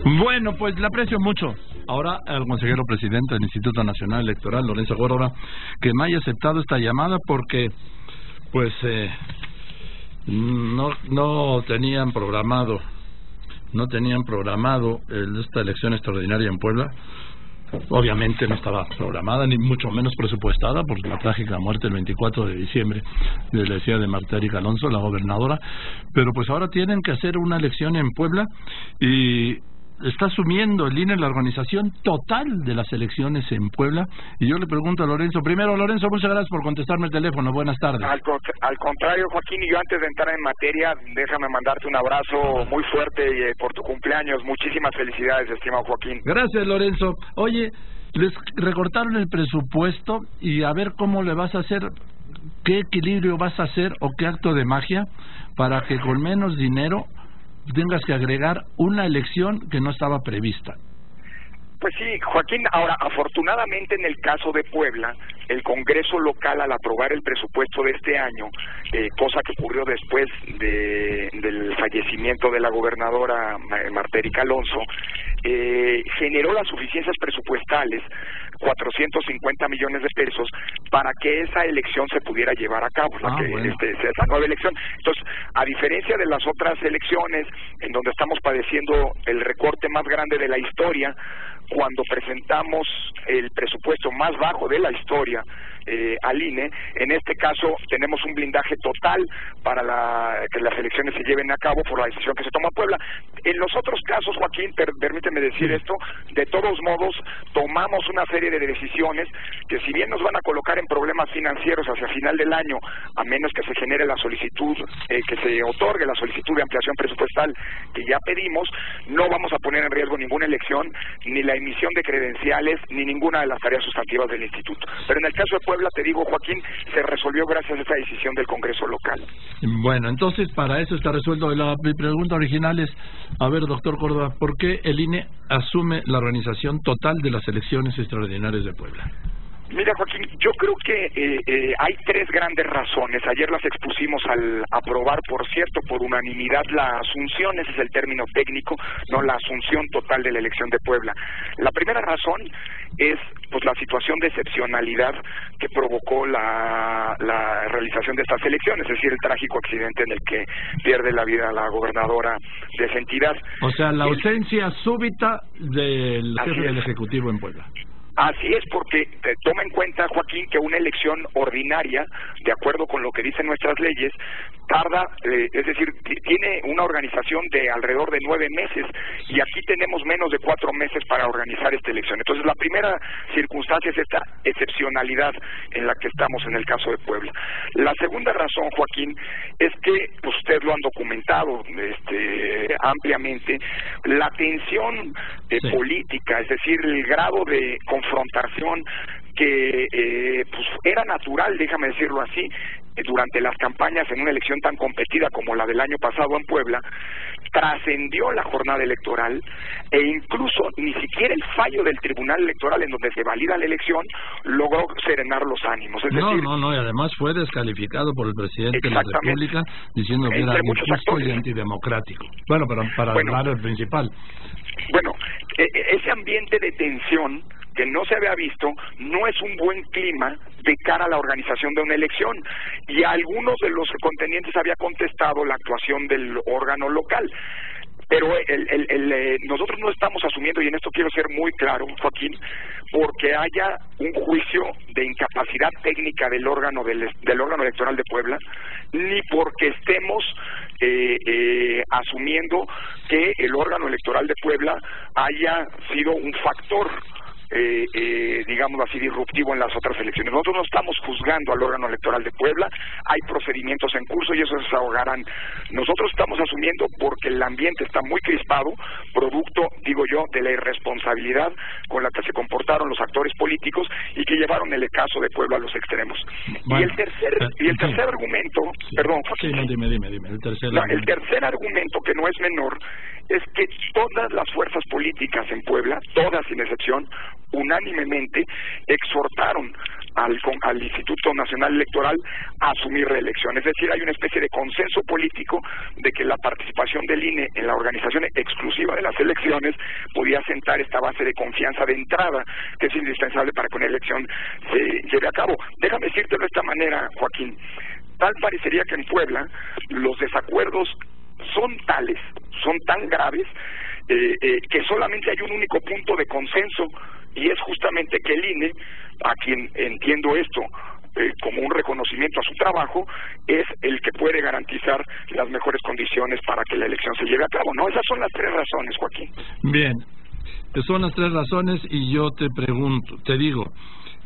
Bueno, pues le aprecio mucho. Ahora al consejero presidente del Instituto Nacional Electoral, Lorenzo Córdoba, que me haya aceptado esta llamada porque, pues, no tenían programado esta elección extraordinaria en Puebla. Obviamente no estaba programada, ni mucho menos presupuestada, por la trágica muerte el 24 de diciembre de la decía de Marta Erika Alonso, la gobernadora. Pero pues ahora tienen que hacer una elección en Puebla y está asumiendo el INE la organización total de las elecciones en Puebla. Y yo le pregunto a Lorenzo, primero, Lorenzo, muchas gracias por contestarme el teléfono, buenas tardes. Al contrario, Joaquín, y yo antes de entrar en materia, déjame mandarte un abrazo muy fuerte por tu cumpleaños. Muchísimas felicidades, estimado Joaquín. Gracias, Lorenzo. Oye, les recortaron el presupuesto y a ver cómo le vas a hacer, qué equilibrio vas a hacer o qué acto de magia para que con menos dinero tengas que agregar una elección que no estaba prevista. Pues sí, Joaquín, ahora, afortunadamente en el caso de Puebla, el Congreso local al aprobar el presupuesto de este año, cosa que ocurrió después del fallecimiento de la gobernadora Marta Erika Alonso, generó las suficiencias presupuestales, 450 millones de pesos, para que esa elección se pudiera llevar a cabo, bueno. Esa nueva elección. Entonces, a diferencia de las otras elecciones, en donde estamos padeciendo el recorte más grande de la historia, cuando presentamos el presupuesto más bajo de la historia al INE, en este caso tenemos un blindaje total para que las elecciones se lleven a cabo por la decisión que se toma en Puebla. En los otros casos, Joaquín, permíteme decir esto, de todos modos tomamos una serie de decisiones que, si bien nos van a colocar en problemas financieros hacia final del año, a menos que se genere la solicitud, que se otorgue la solicitud de ampliación presupuestal que ya pedimos, no vamos a poner en riesgo ninguna elección, ni la emisión de credenciales, ni ninguna de las tareas sustantivas del instituto. Pero en el caso de Puebla, te digo, Joaquín, se resolvió gracias a esta decisión del Congreso local. Bueno, entonces para eso está resuelto. Mi pregunta original es, a ver, doctor Córdoba, ¿por qué el INE asume la organización total de las elecciones extraordinarias de Puebla? Mira, Joaquín, yo creo que hay tres grandes razones. Ayer las expusimos al aprobar, por cierto, por unanimidad la asunción, ese es el término técnico, no la asunción total de la elección de Puebla. La primera razón es pues la situación de excepcionalidad que provocó la realización de estas elecciones, es decir, el trágico accidente en el que pierde la vida la gobernadora de esa entidad. O sea, la ausencia súbita del jefe del Ejecutivo en Puebla. Así es, porque toma en cuenta, Joaquín, que una elección ordinaria, de acuerdo con lo que dicen nuestras leyes, tarda, es decir, tiene una organización de alrededor de 9 meses, y aquí tenemos menos de 4 meses para organizar esta elección. Entonces, la primera circunstancia es esta excepcionalidad en la que estamos en el caso de Puebla. La segunda razón, Joaquín, es que ustedes lo han documentado ampliamente, la tensión política, es decir, el grado de confrontación que pues era natural, déjame decirlo así, durante las campañas en una elección tan competida como la del año pasado en Puebla, trascendió la jornada electoral e incluso ni siquiera el fallo del Tribunal Electoral en donde se valida la elección logró serenar los ánimos. Es decir, y además fue descalificado por el presidente de la República diciendo que era injusto y antidemocrático. Bueno, pero para hablar el principal. Bueno, ese ambiente de tensión que no se había visto, no es un buen clima de cara a la organización de una elección, y a algunos de los contendientes había contestado la actuación del órgano local. Pero nosotros no estamos asumiendo, y en esto quiero ser muy claro, Joaquín, porque haya un juicio de incapacidad técnica del órgano electoral de Puebla, ni porque estemos asumiendo que el órgano electoral de Puebla haya sido un factor digamos así, disruptivo en las otras elecciones. Nosotros no estamos juzgando al órgano electoral de Puebla, hay procedimientos en curso y eso se ahogarán. Nosotros estamos asumiendo porque el ambiente está muy crispado, producto, digo yo, de la irresponsabilidad con la que se comportaron los actores políticos y que llevaron el caso de Puebla a los extremos. Bueno, y el tercer argumento, perdón, dime, el tercer argumento, que no es menor, es que todas las fuerzas políticas en Puebla, todas sin excepción, unánimemente exhortaron al Instituto Nacional Electoral a asumir reelección. Es decir, hay una especie de consenso político de que la participación del INE en la organización exclusiva de las elecciones podía sentar esta base de confianza de entrada que es indispensable para que una elección se lleve a cabo. Déjame decírtelo de esta manera, Joaquín. Tal parecería que en Puebla los desacuerdos son tales, son tan graves, que solamente hay un único punto de consenso, y es justamente que el INE, a quien entiendo esto como un reconocimiento a su trabajo, es el que puede garantizar las mejores condiciones para que la elección se lleve a cabo, ¿no? Esas son las tres razones, Joaquín. Bien, son las tres razones, y yo te pregunto, te digo,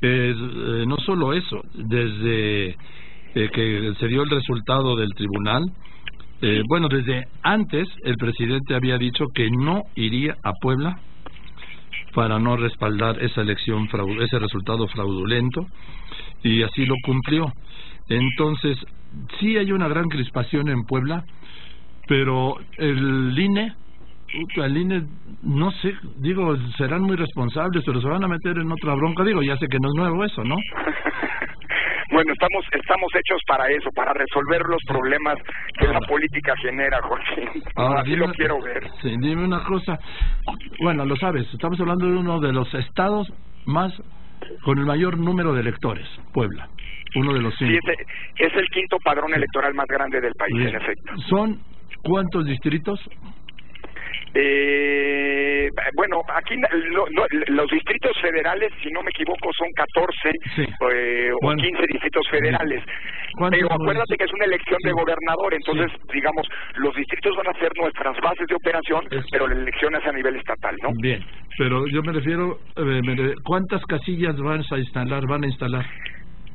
no solo eso, desde que se dio el resultado del tribunal, bueno, desde antes el presidente había dicho que no iría a Puebla para no respaldar esa elección, ese resultado fraudulento, y así lo cumplió. Entonces, sí hay una gran crispación en Puebla, pero el INE, no sé, digo, serán muy responsables, pero se van a meter en otra bronca. Digo, ya sé que no es nuevo eso, ¿no? Bueno, estamos hechos para eso, para resolver los problemas que la política genera, Joaquín. Ahora, así lo quiero ver. Sí, dime una cosa. Bueno, lo sabes, estamos hablando de uno de los estados con el mayor número de electores, Puebla, uno de los 5. Sí, es el quinto padrón electoral más grande del país, en efecto. ¿Son cuántos distritos? Bueno, aquí los distritos federales, si no me equivoco, son 14 sí. O 15 distritos federales. Pero acuérdate que es una elección de gobernador, entonces, digamos, los distritos van a ser nuestras bases de operación, pero la elección es a nivel estatal, ¿no? Bien, pero yo me refiero, ¿cuántas casillas van a instalar?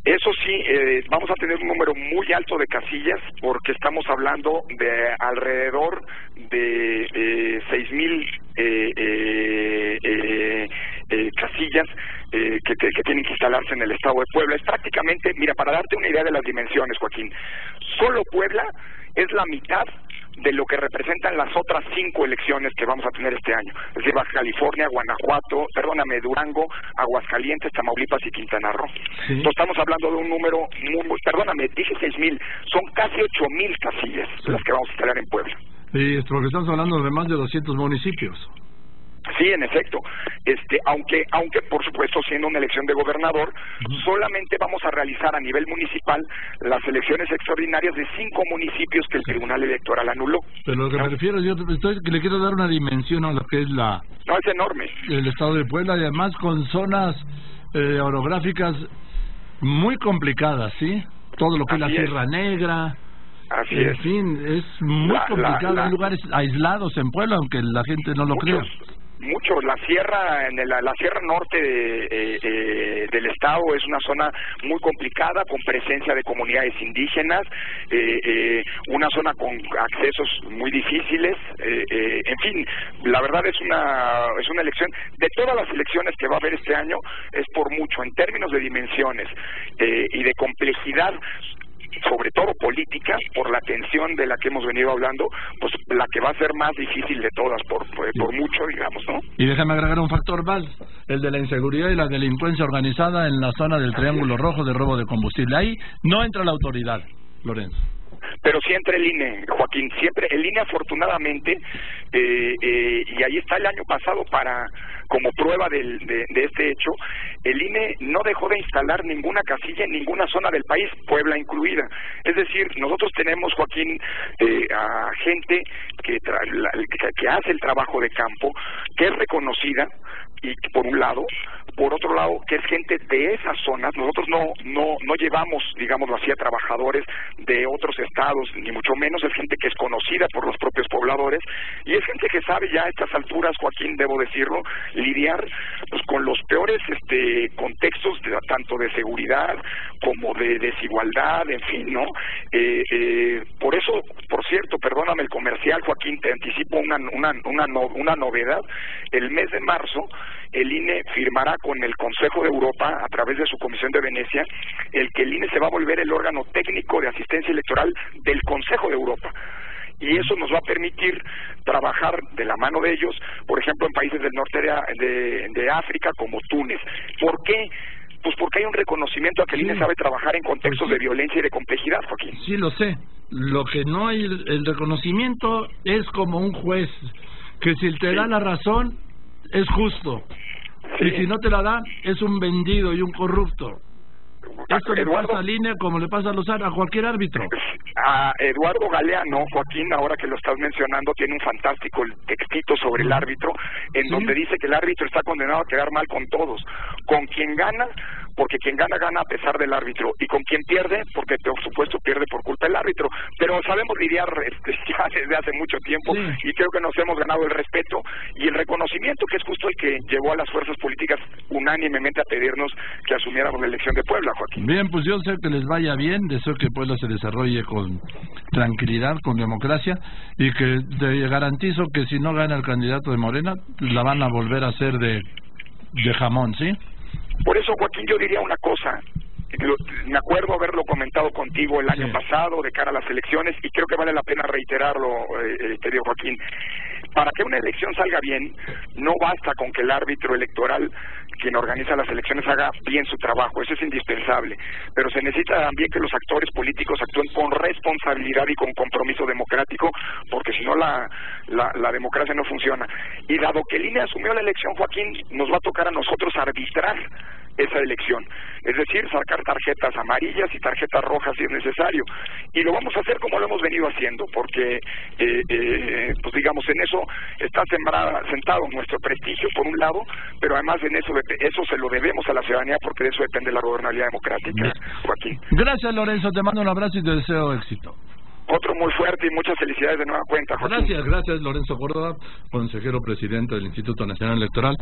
Eso sí, vamos a tener un número muy alto de casillas, porque estamos hablando de alrededor de 6,000 casillas que tienen que instalarse en el estado de Puebla. Es prácticamente, mira, para darte una idea de las dimensiones, Joaquín, solo Puebla es la mitad de lo que representan las otras 5 elecciones que vamos a tener este año. Es decir, Baja California, Durango, Aguascalientes, Tamaulipas y Quintana Roo. ¿Sí? Entonces estamos hablando de un número dije 6,000, son casi 8,000 casillas las que vamos a instalar en Puebla. Sí, porque estamos hablando de más de 200 municipios. Sí, en efecto. Aunque por supuesto, siendo una elección de gobernador, solamente vamos a realizar a nivel municipal las elecciones extraordinarias de 5 municipios que el Tribunal Electoral anuló. Pero lo que me refiero, yo que le quiero dar una dimensión a lo que es No, es enorme. El estado de Puebla, y además con zonas orográficas muy complicadas, ¿sí? Todo lo que es la Sierra Negra. Así en fin, es muy complicado. Hay lugares aislados en Puebla, aunque la gente no lo crea. Mucho. La sierra norte del estado es una zona muy complicada, con presencia de comunidades indígenas, una zona con accesos muy difíciles. En fin, la verdad es una elección, de todas las elecciones que va a haber este año, es por mucho, en términos de dimensiones y de complejidad, sobre todo política, por la tensión de la que hemos venido hablando, pues la que va a ser más difícil de todas, por mucho, digamos, ¿no? Y déjame agregar un factor más, el de la inseguridad y la delincuencia organizada en la zona del Triángulo Rojo de robo de combustible. Ahí no entra la autoridad, Lorenzo. Pero sí entra el INE, Joaquín, siempre el INE, afortunadamente, y ahí está el año pasado como prueba de este hecho, el INE no dejó de instalar ninguna casilla en ninguna zona del país, Puebla incluida. Es decir, nosotros tenemos, Joaquín, a gente que hace el trabajo de campo, que es reconocida, y por un lado, por otro lado, que es gente de esas zonas. Nosotros no llevamos, digámoslo así, a trabajadores de otros estados, ni mucho menos. Es gente que es conocida por los propios pobladores, y es gente que sabe ya a estas alturas, Joaquín, debo decirlo, lidiar pues con los peores contextos, tanto de seguridad como de desigualdad, en fin, ¿no? Por eso, por cierto, perdóname el comercial, Joaquín, te anticipo una novedad. El mes de marzo el INE firmará con el Consejo de Europa, a través de su Comisión de Venecia, el que el INE se va a volver el órgano técnico de asistencia electoral del Consejo de Europa. Y eso nos va a permitir trabajar de la mano de ellos, por ejemplo, en países del norte de África, como Túnez. ¿Por qué? Pues porque hay un reconocimiento a que el INE sabe trabajar en contextos de violencia y de complejidad, Joaquín. Sí, lo sé. Lo que no hay, el reconocimiento es como un juez, que si te da la razón, es justo. Sí. Y si no te la da, es un vendido y un corrupto. Esto le pasa al INE como le pasa a cualquier árbitro. A Eduardo Galeano, Joaquín, ahora que lo estás mencionando, tiene un fantástico textito sobre el árbitro, en donde dice que el árbitro está condenado a quedar mal con todos. Con quien gana, porque quien gana, gana a pesar del árbitro. Y con quien pierde, porque por supuesto pierde por culpa del árbitro. Pero sabemos lidiar ya desde hace mucho tiempo, y creo que nos hemos ganado el respeto y el reconocimiento, que es justo el que llevó a las fuerzas políticas unánimemente a pedirnos que asumiéramos la elección de Puebla, Joaquín. Bien, pues yo sé que les vaya bien, deseo que Puebla se desarrolle con tranquilidad, con democracia, y que te garantizo que si no gana el candidato de Morena, la van a volver a hacer de jamón, ¿sí? Por eso, Joaquín, yo diría una cosa. Me acuerdo haberlo comentado contigo el año pasado de cara a las elecciones, y creo que vale la pena reiterarlo, querido Joaquín. Para que una elección salga bien, no basta con que el árbitro electoral, quien organiza las elecciones, haga bien su trabajo. Eso es indispensable. Pero se necesita también que los actores políticos actúen con responsabilidad y con compromiso democrático, porque si no la democracia no funciona. Y dado que el INE asumió la elección, Joaquín, nos va a tocar a nosotros arbitrar esa elección, es decir, sacar tarjetas amarillas y tarjetas rojas si es necesario, y lo vamos a hacer como lo hemos venido haciendo, porque pues digamos, en eso está sentado nuestro prestigio por un lado, pero además en eso se lo debemos a la ciudadanía, porque de eso depende la gobernabilidad democrática, Joaquín. Gracias, Lorenzo, te mando un abrazo y te deseo éxito. Otro muy fuerte y muchas felicidades de nueva cuenta, Joaquín. Gracias, Lorenzo Córdoba, consejero presidente del Instituto Nacional Electoral.